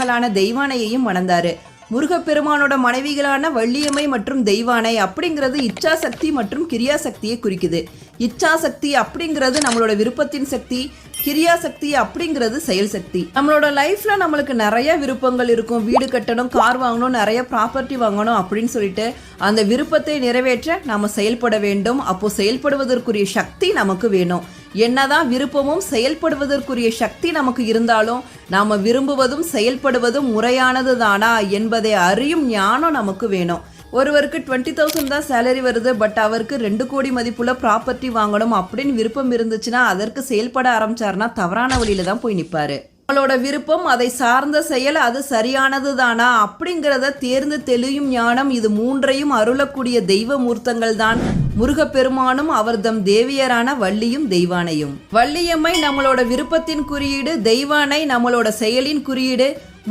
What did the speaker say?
மகளான தெய்வானையையும் மணந்தாரு. முருகப்பெருமானோட மனைவிகளான வள்ளியம்மை மற்றும் தெய்வானை அப்படிங்கிறது இச்சாசக்தி மற்றும் கிரியாசக்தியை குறிக்குது. இச்சாசக்தி அப்படிங்கிறது நம்மளோட விருப்பத்தின் சக்தி, கிரியாசக்தி அப்படிங்கிறது செயல் சக்தி. நம்மளோட லைஃப்ல நம்மளுக்கு நிறைய விருப்பங்கள் இருக்கும். வீடு கட்டணும், கார் வாங்கணும், நிறைய ப்ராப்பர்ட்டி வாங்கணும் அப்படின்னு சொல்லிட்டு அந்த விருப்பத்தை நிறைவேற்ற நாம செயல்பட வேண்டும். அப்போ செயல்படுவதற்குரிய சக்தி நமக்கு வேணும். என்னதான் விருப்பமும் செயல்படுவதற்குரிய சக்தி நமக்கு இருந்தாலும் நாம விரும்புவதும் செயல்படுவதும் முறையானது தானா என்பதை அறியும் ஞானம் நமக்கு வேணும். ஒருவருக்கு 20,000 தான் சேலரி வருது, பட் அவருக்கு 2 கோடி மதிப்புள்ள ப்ராப்பர்ட்டி வாங்கணும் அப்படின்னு விருப்பம் இருந்துச்சுன்னா அதற்கு செயல்பட ஆரம்பிச்சாருன்னா தவறான வழியில தான் போய் நிற்பாரு. நம்மளோட விருப்பம், அதை சார்ந்த செயல், அது சரியானது தானா அப்படிங்கிறத தேர்ந்து தெளியும் ஞானம், இது மூன்றையும் அருளக்கூடிய தெய்வ மூர்த்தங்கள் தான் முருகப்பெருமானும் அவர்தம் தேவியரான வள்ளியும் தெய்வானையும். வள்ளியம்மை நம்மளோட விருப்பத்தின் குறியீடு, தெய்வானை நம்மளோட செயலின் குறியீடு.